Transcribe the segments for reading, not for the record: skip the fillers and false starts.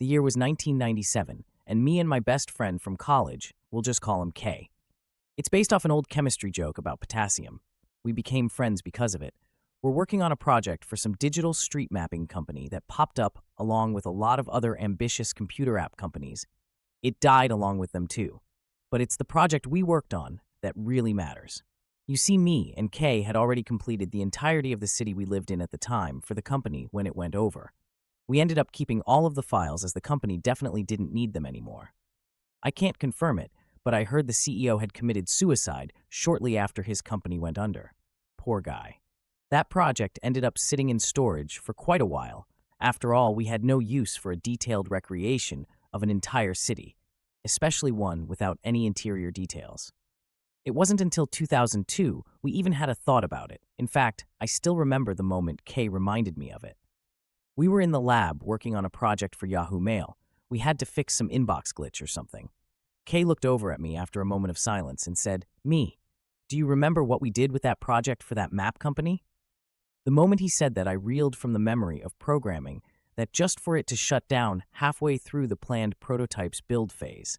The year was 1997, and me and my best friend from college, we'll just call him K. It's based off an old chemistry joke about potassium. We became friends because of it. We're working on a project for some digital street mapping company that popped up along with a lot of other ambitious computer app companies. It died along with them too. But it's the project we worked on that really matters. You see, me and Kay had already completed the entirety of the city we lived in at the time for the company when it went over. We ended up keeping all of the files as the company definitely didn't need them anymore. I can't confirm it, but I heard the CEO had committed suicide shortly after his company went under. Poor guy. That project ended up sitting in storage for quite a while. After all, we had no use for a detailed recreation of an entire city, especially one without any interior details. It wasn't until 2002 we even had a thought about it. In fact, I still remember the moment Kay reminded me of it. We were in the lab working on a project for Yahoo Mail. We had to fix some inbox glitch or something. Kay looked over at me after a moment of silence and said, "Me, do you remember what we did with that project for that map company?" The moment he said that, I reeled from the memory of programming that just for it to shut down halfway through the planned prototype's build phase.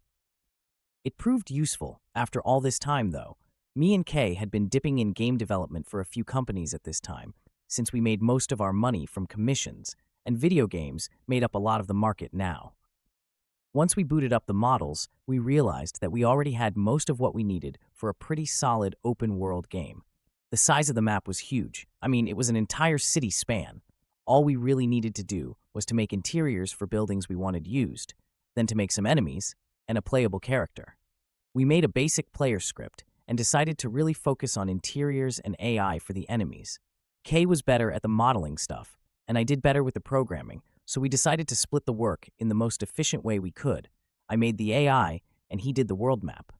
It proved useful. After all this time, though, me and Kay had been dipping in game development for a few companies at this time, since we made most of our money from commissions, and video games made up a lot of the market now. Once we booted up the models, we realized that we already had most of what we needed for a pretty solid open-world game. The size of the map was huge. I mean, it was an entire city span. All we really needed to do was to make interiors for buildings we wanted used, then to make some enemies, and a playable character. We made a basic player script and decided to really focus on interiors and AI for the enemies. Kay was better at the modeling stuff, and I did better with the programming, so we decided to split the work in the most efficient way we could. I made the AI, and he did the world map.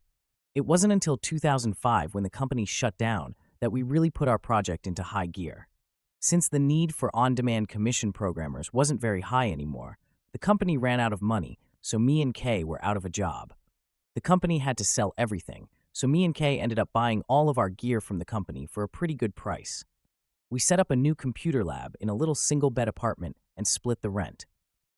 It wasn't until 2005, when the company shut down, that we really put our project into high gear. Since the need for on-demand commission programmers wasn't very high anymore, the company ran out of money, so me and Kay were out of a job. The company had to sell everything, so me and Kay ended up buying all of our gear from the company for a pretty good price. We set up a new computer lab in a little single-bed apartment and split the rent.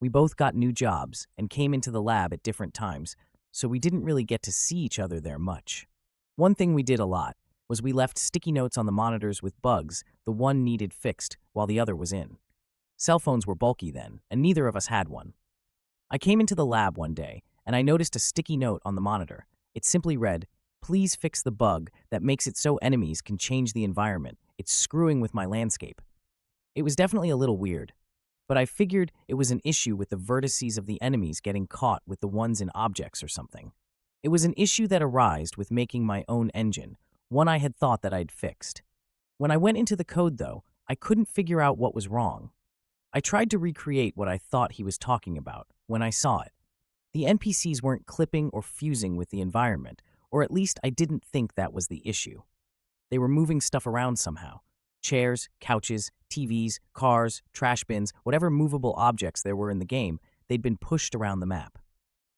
We both got new jobs and came into the lab at different times, so we didn't really get to see each other there much. One thing we did a lot was we left sticky notes on the monitors with bugs the one needed fixed while the other was in. Cell phones were bulky then, and neither of us had one. I came into the lab one day, and I noticed a sticky note on the monitor. It simply read, "Please fix the bug that makes it so enemies can change the environment. It's screwing with my landscape." It was definitely a little weird, but I figured it was an issue with the vertices of the enemies getting caught with the ones in objects or something. It was an issue that arose with making my own engine, one I had thought that I'd fixed. When I went into the code, though, I couldn't figure out what was wrong. I tried to recreate what I thought he was talking about when I saw it. The NPCs weren't clipping or fusing with the environment, or at least I didn't think that was the issue. They were moving stuff around somehow. Chairs, couches, TVs, cars, trash bins, whatever movable objects there were in the game, they'd been pushed around the map.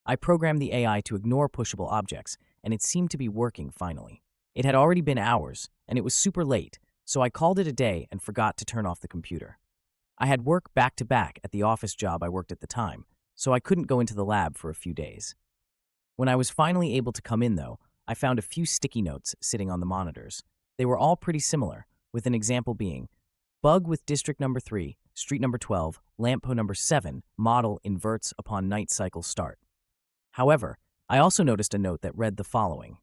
I programmed the AI to ignore pushable objects, and it seemed to be working finally. It had already been hours, and it was super late, so I called it a day and forgot to turn off the computer. I had work back-to-back at the office job I worked at the time, so I couldn't go into the lab for a few days. When I was finally able to come in, though, I found a few sticky notes sitting on the monitors. They were all pretty similar, with an example being, "Bug with district number 3, street number 12, lamp pole number 7, model inverts upon night cycle start." However, I also noticed a note that read the following: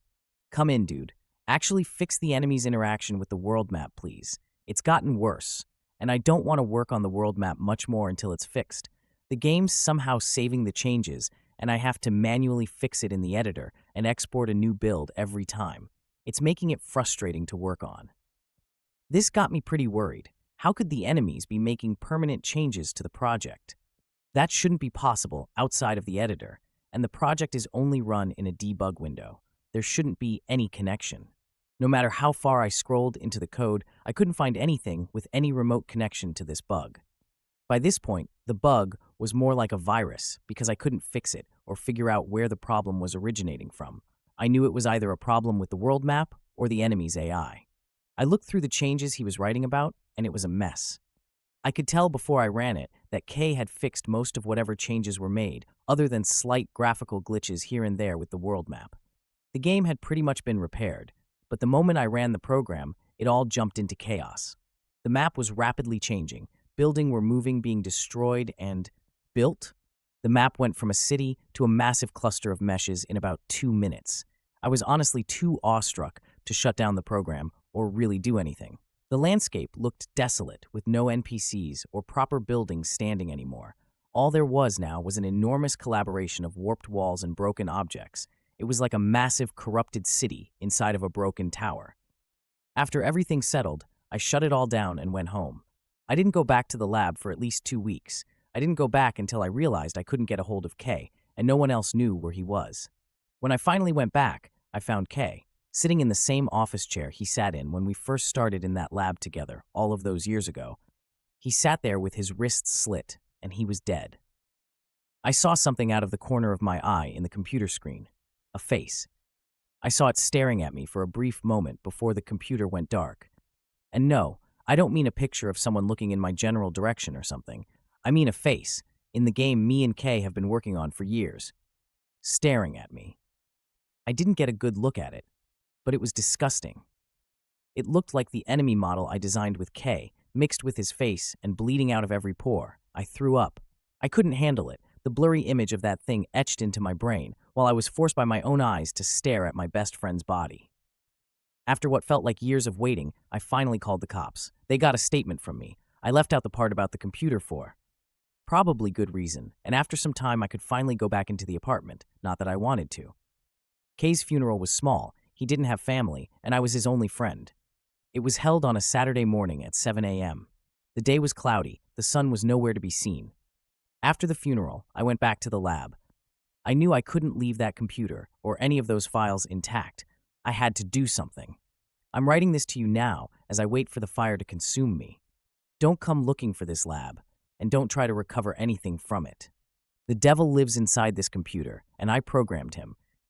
"Come in, dude. Actually fix the enemy's interaction with the world map, please. It's gotten worse, and I don't want to work on the world map much more until it's fixed. The game's somehow saving the changes, and I have to manually fix it in the editor and export a new build every time. It's making it frustrating to work on." This got me pretty worried. How could the enemies be making permanent changes to the project? That shouldn't be possible outside of the editor, and the project is only run in a debug window. There shouldn't be any connection. No matter how far I scrolled into the code, I couldn't find anything with any remote connection to this bug. By this point, the bug was more like a virus because I couldn't fix it or figure out where the problem was originating from. I knew it was either a problem with the world map or the enemy's AI. I looked through the changes he was writing about, and it was a mess. I could tell before I ran it that Kay had fixed most of whatever changes were made, other than slight graphical glitches here and there with the world map. The game had pretty much been repaired, but the moment I ran the program, it all jumped into chaos. The map was rapidly changing, buildings were moving, being destroyed, and built. The map went from a city to a massive cluster of meshes in about 2 minutes. I was honestly too awestruck to shut down the program or really do anything. The landscape looked desolate, with no NPCs or proper buildings standing anymore. All there was now was an enormous collaboration of warped walls and broken objects. It was like a massive, corrupted city inside of a broken tower. After everything settled, I shut it all down and went home. I didn't go back to the lab for at least 2 weeks. I didn't go back until I realized I couldn't get a hold of Kay, and no one else knew where he was. When I finally went back, I found Kay, sitting in the same office chair he sat in when we first started in that lab together, all of those years ago. He sat there with his wrists slit, and he was dead. I saw something out of the corner of my eye in the computer screen. A face. I saw it staring at me for a brief moment before the computer went dark. And no, I don't mean a picture of someone looking in my general direction or something. I mean a face, in the game me and Kay have been working on for years. Staring at me. I didn't get a good look at it, but it was disgusting. It looked like the enemy model I designed with Kay, mixed with his face and bleeding out of every pore. I threw up. I couldn't handle it. The blurry image of that thing etched into my brain, while I was forced by my own eyes to stare at my best friend's body. After what felt like years of waiting, I finally called the cops. They got a statement from me. I left out the part about the computer for probably good reason, and after some time I could finally go back into the apartment, not that I wanted to. Kay's funeral was small, he didn't have family, and I was his only friend. It was held on a Saturday morning at 7 a.m. The day was cloudy, the sun was nowhere to be seen. After the funeral, I went back to the lab. I knew I couldn't leave that computer or any of those files intact. I had to do something. I'm writing this to you now as I wait for the fire to consume me. Don't come looking for this lab, and don't try to recover anything from it. The devil lives inside this computer, and I programmed him,